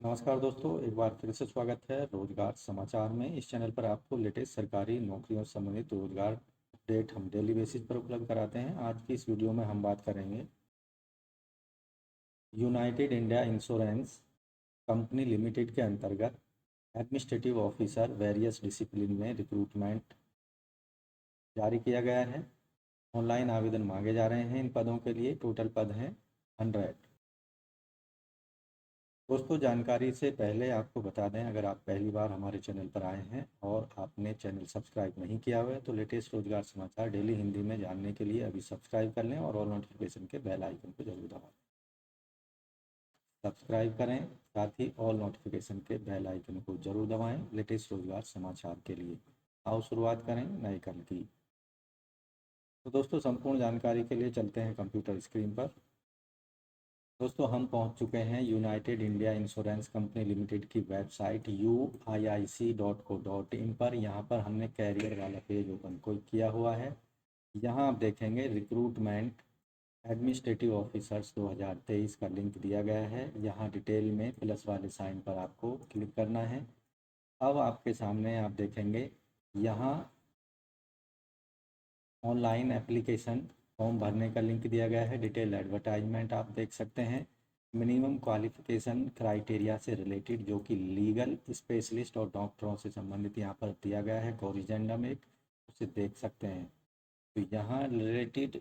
नमस्कार दोस्तों, एक बार फिर से स्वागत है रोजगार समाचार में। इस चैनल पर आपको लेटेस्ट सरकारी नौकरियों से संबंधित रोजगार अपडेट हम डेली बेसिस पर उपलब्ध कराते हैं। आज की इस वीडियो में हम बात करेंगे United India insurance company limited के अंतर्गत एडमिनिस्ट्रेटिव ऑफिसर वेरियस डिसिप्लिन में रिक्रूटमेंट जारी किया गया है। ऑनलाइन आवेदन मांगे जा रहे हैं। इन पदों के लिए टोटल पद हैं 100। दोस्तों, जानकारी से पहले आपको बता दें, अगर आप पहली बार हमारे चैनल पर आए हैं और आपने चैनल सब्सक्राइब नहीं किया हुआ है तो लेटेस्ट रोजगार समाचार डेली हिंदी में जानने के लिए अभी सब्सक्राइब कर लें और ऑल नोटिफिकेशन के बेल आइकन को जरूर दबाएं। सब्सक्राइब करें, साथ ही ऑल नोटिफिकेशन के बेल आइकन को जरूर दबाएं लेटेस्ट रोजगार समाचार के लिए। आओ शुरुआत करें नए कल की। तो दोस्तों, संपूर्ण जानकारी के लिए चलते हैं कंप्यूटर स्क्रीन पर। दोस्तों, हम पहुंच चुके हैं United India insurance company limited की वेबसाइट uiic.co.in पर। यहाँ पर हमने कैरियर वाला पेज ओपन किया हुआ है। यहाँ आप देखेंगे रिक्रूटमेंट एडमिनिस्ट्रेटिव ऑफिसर्स 2023 का लिंक दिया गया है। यहाँ डिटेल में प्लस वाले साइन पर आपको क्लिक करना है। अब आपके सामने आप देखेंगे यहाँ ऑनलाइन एप्लीकेशन फॉर्म भरने का लिंक दिया गया है। डिटेल एडवर्टाइजमेंट आप देख सकते हैं। मिनिमम क्वालिफिकेशन क्राइटेरिया से रिलेटेड, जो कि लीगल स्पेशलिस्ट और डॉक्टरों से संबंधित यहाँ पर दिया गया है कोरिजेंडम एक, उसे देख सकते हैं। तो यहाँ रिलेटेड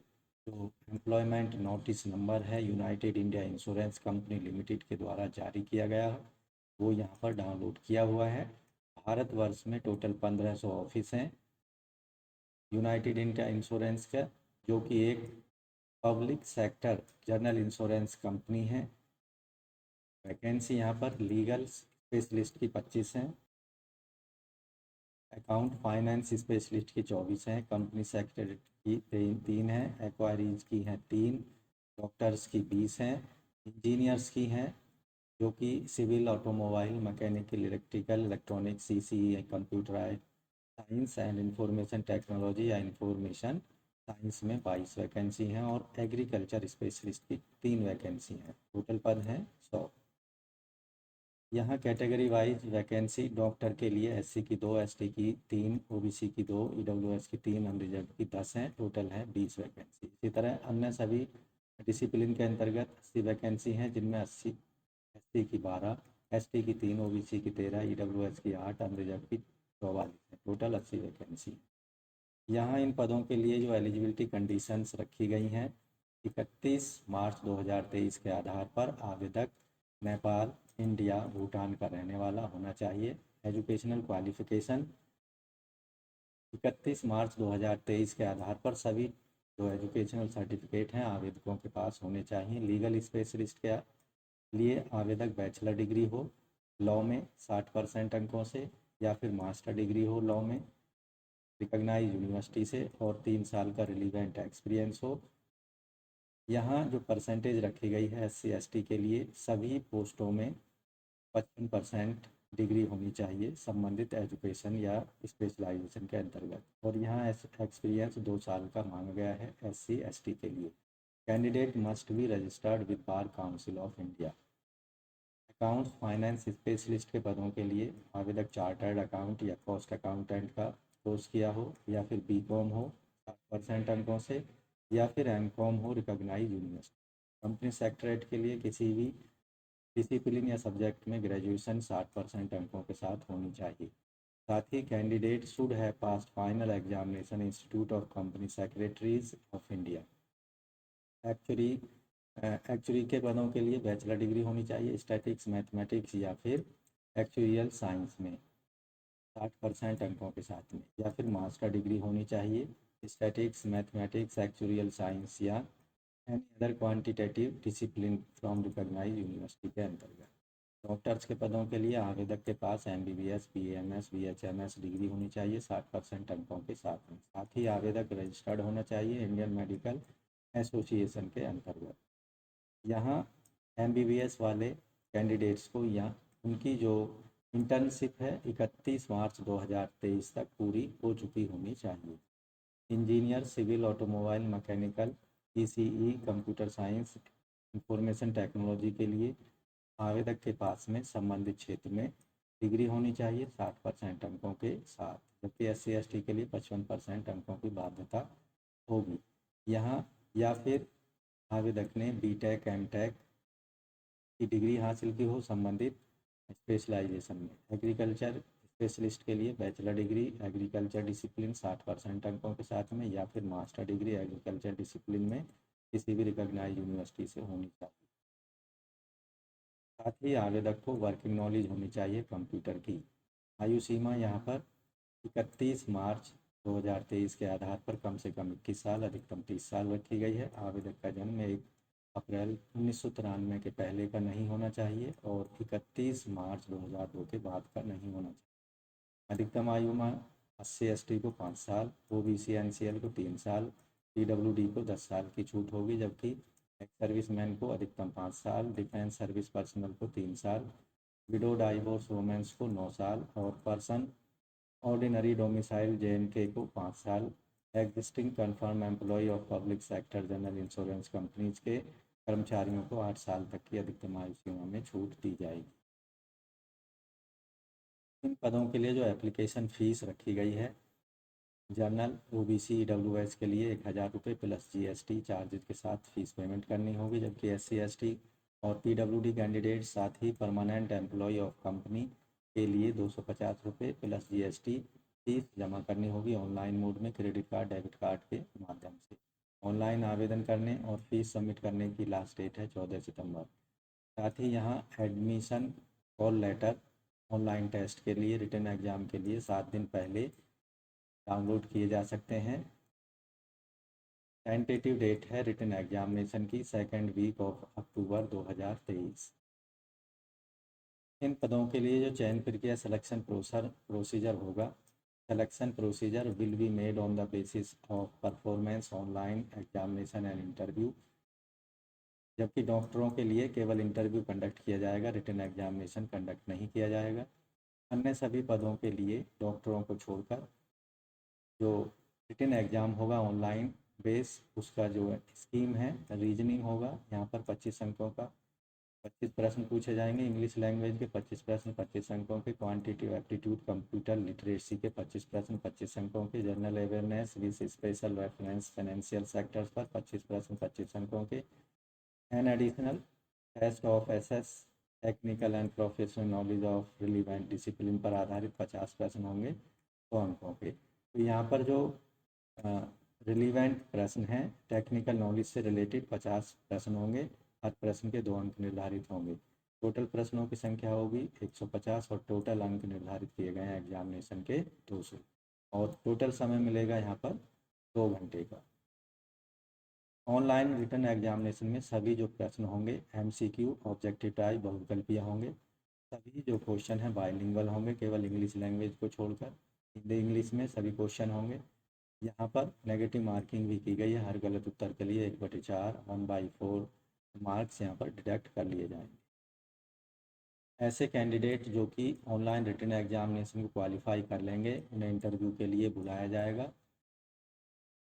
जो एम्प्लॉयमेंट नोटिस नंबर है United India insurance company limited के द्वारा जारी किया गया है, वो यहाँ पर डाउनलोड किया हुआ है। भारतवर्ष में टोटल 1500 ऑफिस हैं यूनाइटेड इंडिया इंश्योरेंस का, जो कि एक public sector general insurance company है। वैकेंसी यहाँ पर लीगल स्पेशलिस्ट की 25 हैं, अकाउंट फाइनेंस स्पेशलिस्ट की 24 हैं, कंपनी सेक्रेटरी की 3 हैं, एक्वायरीज की हैं 3, डॉक्टर्स की 20 हैं, इंजीनियर्स की हैं जो कि civil, automobile, mechanical, electrical, electronic, CCE, computer science and information technology या इंफॉर्मेशन साइंस में 22 वैकेंसी हैं, और एग्रीकल्चर स्पेशलिस्ट की 3 वैकेंसी हैं। टोटल पद हैं 100। यहाँ कैटेगरी वाइज वैकेंसी डॉक्टर के लिए एससी की 2, एसटी की 3, ओबीसी की 2, ईडब्ल्यूएस की 3, अनरिजर्व की 10 हैं। टोटल है 20 वैकेंसी। इसी तरह अन्य सभी डिसिप्लिन के अंतर्गत 80 वैकेंसी हैं, जिनमें 80 एससी की 12, एसटी की 3, ओबीसी की 13, ईडब्ल्यूएस की 8, अनरिजर्व की 44 है। Total 80 vacancy. यहाँ इन पदों के लिए जो एलिजिबिलिटी कंडीशंस रखी गई हैं, 31 मार्च 2023 के आधार पर आवेदक नेपाल, इंडिया, भूटान का रहने वाला होना चाहिए। एजुकेशनल क्वालिफिकेशन 31 मार्च 2023 के आधार पर सभी जो एजुकेशनल सर्टिफिकेट हैं आवेदकों के पास होने चाहिए। लीगल स्पेशलिस्ट के लिए आवेदक बैचलर डिग्री हो लॉ में 60% अंकों से, या फिर मास्टर डिग्री हो लॉ में रिकॉग्नाइज यूनिवर्सिटी से, और 3 साल का रिलीवेंट एक्सपीरियंस हो। यहाँ जो परसेंटेज रखी गई है SC ST के लिए, सभी पोस्टों में 55% डिग्री होनी चाहिए संबंधित एजुकेशन या स्पेशलाइजेशन के अंतर्गत, और यहाँ एक्सपीरियंस 2 साल का मांगा गया है SC ST के लिए। Candidate must be registered with bar council of India. Accounts finance specialist के पदों के लिए आवेदक चार्टर्ड अकाउंट या कॉस्ट अकाउंटेंट का कोर्स किया हो, या फिर बीकॉम हो 60% अंकों से, या फिर एमकॉम हो रिकॉग्नाइज यूनिवर्सिटी। कंपनी सेक्रेटरीट के लिए किसी भी डिसिप्लिन या सब्जेक्ट में ग्रेजुएशन 60% अंकों के साथ होनी चाहिए। साथ ही candidate should have pass final examination institute of company secretaries of India. Actually के पदों के लिए बैचलर डिग्री होनी चाहिए स्टैटिक्स, मैथमेटिक्स या फिर एक्चुरियल साइंस में 60% अंकों के साथ में, या फिर मास्टर डिग्री होनी चाहिए स्टैटिक्स, मैथमेटिक्स, एक्चुरियल साइंस या any other quantitative discipline from recognise university के अंतर्गत। डॉक्टर्स के पदों के लिए आवेदक के पास MBBS, BAMS, BHMS डिग्री होनी चाहिए 60% अंकों के साथ में। साथ ही आवेदक रजिस्टर्ड होना चाहिए इंडियन मेडिकल एसोसिएशन के अंतर्गत। यहाँ MBBS वाले कैंडिडेट्स को यहाँ उनकी जो इंटर्नशिप है 31 मार्च 2023 तक पूरी हो चुकी होनी चाहिए। Engineer civil, automobile, mechanical, ECE, computer science, information technology के लिए आवेदक के पास में संबंधित क्षेत्र में डिग्री होनी चाहिए 60% अंकों के साथ, जबकि SC/ST के लिए 55% अंकों की बाध्यता होगी। यहाँ या फिर आवेदक ने BTech MTech की डिग्री हासिल की हो संबंधित स्पेशलाइजेशन में। एग्रीकल्चर स्पेशलिस्ट के लिए बैचलर डिग्री एग्रीकल्चर डिसिप्लिन 60% अंकों के साथ में, या फिर मास्टर डिग्री एग्रीकल्चर डिसिप्लिन में किसी भी रिकॉग्नाइज्ड यूनिवर्सिटी से होनी चाहिए। साथ ही आवेदक को वर्किंग नॉलेज होनी चाहिए कंप्यूटर की। आयु सीमा यहाँ पर 31 मार्च 2023 के आधार पर कम से कम 21 साल अधिकतम 30 साल रखी गई है। आवेदक का जन्म 1 अप्रैल 1993 के पहले का नहीं होना चाहिए और 31 मार्च 2002 के बाद का नहीं होना चाहिए। अधिकतम आयु में SC/ST को 5 साल, OBC NCL को 3 साल, PWD को 10 साल की छूट होगी, जबकि एक्स सर्विसमैन को अधिकतम 5 साल, डिफेंस सर्विस पर्सनल को 3 साल, विडो डाइवोर्स वुमेन्स को 9 साल और पर्सन ऑर्डिनरी डोमिसाइल JNK को 5 साल। Existing confirm employ of public sector general insurance companies के कर्मचारियों को 8 साल तक की अधिकतम आयु सीमा में छूट दी जाएगी। इन पदों के लिए जो एप्लीकेशन फ़ीस रखी गई है, जनरल OBC EWS के लिए 1000 रुपये प्लस GST चार्जेज के साथ फीस पेमेंट करनी होगी, जबकि SC/ST और PWD कैंडिडेट साथ ही परमानेंट एम्प्लॉय ऑफ कंपनी के लिए 250 रुपये प्लस GST फीस जमा करनी होगी ऑनलाइन मोड में क्रेडिट कार्ड डेबिट कार्ड के माध्यम से। ऑनलाइन आवेदन करने और फीस सबमिट करने की लास्ट डेट है 14 सितंबर। साथ ही यहाँ admission call letter online test के लिए रिटन एग्ज़ाम के लिए 7 दिन पहले डाउनलोड किए जा सकते हैं। टेंटेटिव डेट है रिटन एग्जामिनेशन की 2nd वीक ऑफ अक्टूबर 2023। इन पदों के लिए जो चयन प्रक्रिया सिलेक्शन प्रोसीजर होगा, selection procedure will be made on the basis of performance online examination and interview, जबकि डॉक्टरों के लिए केवल इंटरव्यू कंडक्ट किया जाएगा, रिटन एग्जामिनेशन कंडक्ट नहीं किया जाएगा। अन्य सभी पदों के लिए डॉक्टरों को छोड़कर जो रिटन एग्ज़ाम होगा ऑनलाइन बेस, उसका जो स्कीम है रीजनिंग होगा। यहाँ पर 25 अंकों का 25 प्रश्न पूछे जाएंगे, इंग्लिश लैंग्वेज के 25 प्रश्न 25 अंकों के, क्वांटिटेटिव एप्टीट्यूड कंप्यूटर लिटरेसी के 25 प्रश्न 25 अंकों के, general awareness with special reference financial sectors पर 25 प्रश्न 25 अंकों के, an additional test of SS technical and professional knowledge of relevant discipline पर आधारित 50 प्रश्न होंगे 100 अंकों के। तो यहाँ पर जो रिलीवेंट प्रश्न हैं टेक्निकल नॉलेज से रिलेटेड 50 प्रश्न होंगे, हर प्रश्न के 2 अंक निर्धारित होंगे। टोटल प्रश्नों की संख्या होगी 150 और टोटल अंक निर्धारित किए गए हैं एग्जामिनेशन के 200 और टोटल समय मिलेगा यहाँ पर 2 घंटे का। ऑनलाइन रिटन एग्जामिनेशन में सभी जो प्रश्न होंगे MCQ ऑब्जेक्टिव टाइप बहुविकल्पीय होंगे। सभी जो क्वेश्चन हैं बाइलिंगुअल होंगे, केवल इंग्लिश लैंग्वेज को छोड़कर हिंदी इंग्लिश में सभी क्वेश्चन होंगे। यहाँ पर नेगेटिव मार्किंग भी की गई है, हर गलत उत्तर के लिए 1/4 1/4 मार्क्स यहाँ पर डिडक्ट कर लिए जाएंगे। ऐसे कैंडिडेट जो कि ऑनलाइन रिटन एग्जामिनेशन को क्वालिफाई कर लेंगे, उन्हें इंटरव्यू के लिए बुलाया जाएगा।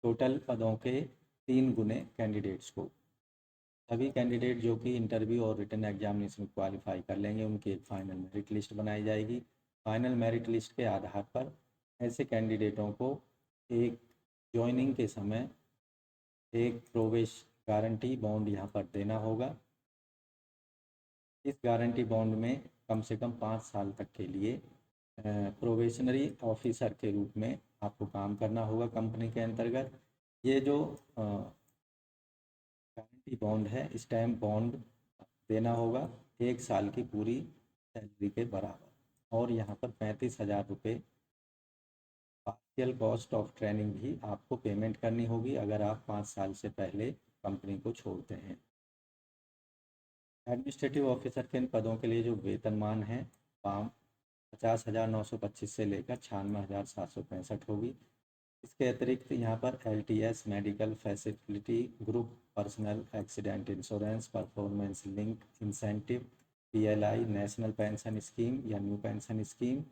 टोटल पदों के 3 गुने कैंडिडेट्स को, सभी कैंडिडेट जो कि इंटरव्यू और रिटन एग्जामिनेशन क्वालिफाई कर लेंगे, उनकी एक फाइनल मेरिट लिस्ट बनाई जाएगी। फाइनल मेरिट लिस्ट के आधार पर ऐसे कैंडिडेटों को एक ज्वाइनिंग के समय एक प्रोवेश गारंटी बॉन्ड यहाँ पर देना होगा। इस गारंटी बॉन्ड में कम से कम 5 साल तक के लिए प्रोबेशनरी ऑफिसर के रूप में आपको काम करना होगा कंपनी के अंतर्गत। ये जो गारंटी बॉन्ड है, स्टैम्प बॉन्ड देना होगा 1 साल की पूरी सैलरी के बराबर, और यहाँ पर 35,000 रुपये पार्शियल कॉस्ट ऑफ ट्रेनिंग भी आपको पेमेंट करनी होगी अगर आप 5 साल से पहले कंपनी को छोड़ते हैं। एडमिनिस्ट्रेटिव ऑफिसर के इन पदों के लिए जो वेतनमान है 50,925 से लेकर 96,765 होगी। इसके अतिरिक्त यहाँ पर LTS medical facility group personal accident insurance performance link incentive PLI national pension scheme या न्यू पेंशन स्कीम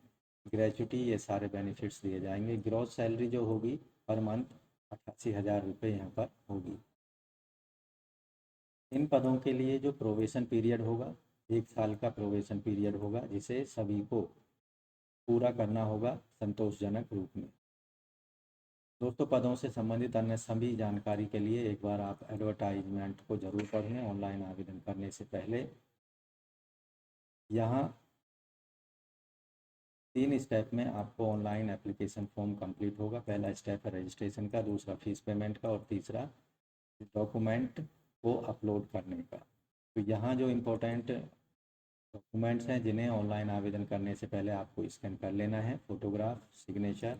ग्रेजुटी, ये सारे बेनिफिट्स दिए जाएंगे। ग्रॉस सैलरी जो होगी पर मंथ 88,000 रुपये यहाँ पर होगी। इन पदों के लिए जो प्रोबेशन पीरियड होगा 1 साल का प्रोबेशन पीरियड होगा जिसे सभी को पूरा करना होगा संतोषजनक रूप में। दोस्तों, पदों से संबंधित अन्य सभी जानकारी के लिए एक बार आप एडवर्टाइजमेंट को ज़रूर पढ़ लें ऑनलाइन आवेदन करने से पहले। यहाँ 3 स्टेप में आपको ऑनलाइन एप्लीकेशन फॉर्म कंप्लीट होगा। पहला स्टेप है रजिस्ट्रेशन का, दूसरा फीस पेमेंट का और तीसरा डॉक्यूमेंट को अपलोड करने का। तो यहाँ जो इम्पोर्टेंट डॉक्यूमेंट्स हैं जिन्हें ऑनलाइन आवेदन करने से पहले आपको स्कैन कर लेना है: फोटोग्राफ, सिग्नेचर,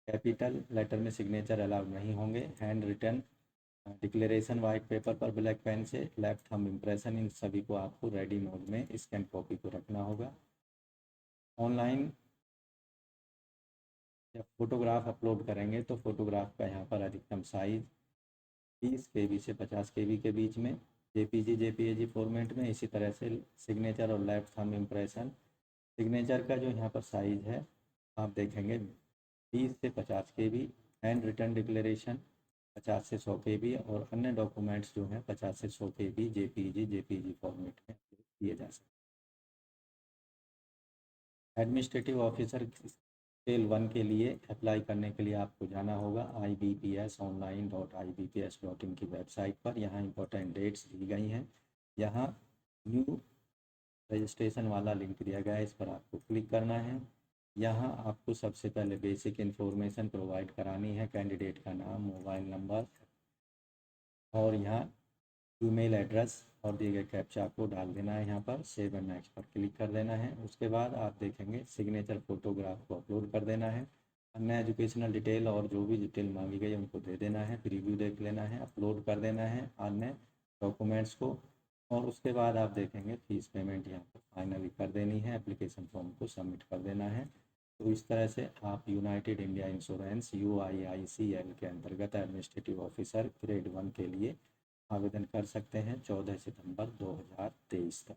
कैपिटल लेटर में सिग्नेचर अलाउड नहीं होंगे, hand written declaration white paper पर ब्लैक पेन से, लेफ्ट थंब इम्प्रेशन, इन सभी को आपको रेडी मोड में स्कैन कॉपी को रखना होगा। ऑनलाइन जब फोटोग्राफ अपलोड करेंगे तो फोटोग्राफ का यहाँ पर अधिकतम साइज 30 KB से 50 KB के बीच में, JPG JPEG फॉर्मेट में। इसी तरह से सिग्नेचर और लेफ्ट थंब इम्प्रेशन, सिग्नेचर का जो यहाँ पर साइज़ है आप देखेंगे 30 से 50 KB, हैंड रिटन डिक्लेरेशन 50 से 100 KB और अन्य डॉक्यूमेंट्स जो हैं 50 से 100 KB JPG JPEG फॉर्मेट में दिए जा सकते हैं। एडमिनिस्ट्रेटिव ऑफिसर स्केल 1 के लिए अप्लाई करने के लिए आपको जाना होगा ibpsonline.ibps.in की वेबसाइट पर। यहाँ इंपॉर्टेंट डेट्स दी गई हैं। यहाँ न्यू रजिस्ट्रेशन वाला लिंक दिया गया है, इस पर आपको क्लिक करना है। यहाँ आपको सबसे पहले बेसिक इन्फॉर्मेशन प्रोवाइड करानी है, कैंडिडेट का नाम, मोबाइल नंबर और यहाँ ईमेल एड्रेस और दिए गए कैप्चा को डाल देना है। यहाँ पर सेव एंड नेक्स्ट पर क्लिक कर देना है। उसके बाद आप देखेंगे सिग्नेचर फोटोग्राफ को अपलोड कर देना है। अन्य एजुकेशनल डिटेल और जो भी डिटेल मांगी गई उनको दे देना है, प्रीव्यू देख लेना है, अपलोड कर देना है अन्य डॉक्यूमेंट्स को। और उसके बाद आप देखेंगे फीस पेमेंट यहाँ पर फाइनली कर देनी है, एप्लीकेशन फॉर्म को सबमिट कर देना है। तो इस तरह से आप यूनाइटेड इंडिया इंश्योरेंस UIICL के अंतर्गत एडमिनिस्ट्रेटिव ऑफिसर ग्रेड 1 के लिए आवेदन कर सकते हैं 14 सितंबर 2023 तक।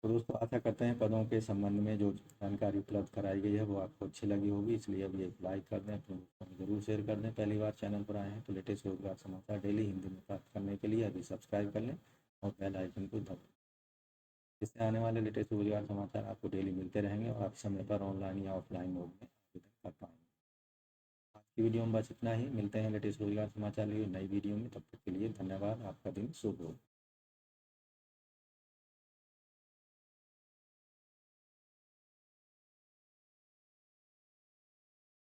तो दोस्तों, आशा करते हैं पदों के संबंध में जो जानकारी उपलब्ध कराई गई है वो आपको अच्छी लगी होगी, इसलिए अभी एक लाइक कर दें, अपने दोस्तों में ज़रूर शेयर कर दें। पहली बार चैनल पर आए हैं तो लेटेस्ट रोजगार समाचार डेली हिंदी में प्राप्त करने के लिए अभी सब्सक्राइब कर लें और बेल आइकन को दबाएं। इससे आने वाले लेटेस्ट रोजगार समाचार आपको डेली मिलते रहेंगे और आप समय पर ऑनलाइन या ऑफलाइन मोड में आवेदन कर पाएंगे। आज की वीडियो में बस इतना ही। मिलते हैं लेटेस्ट रोजगार समाचार लिए नई वीडियो में, तब तक के लिए धन्यवाद। आपका दिन शुभ हो।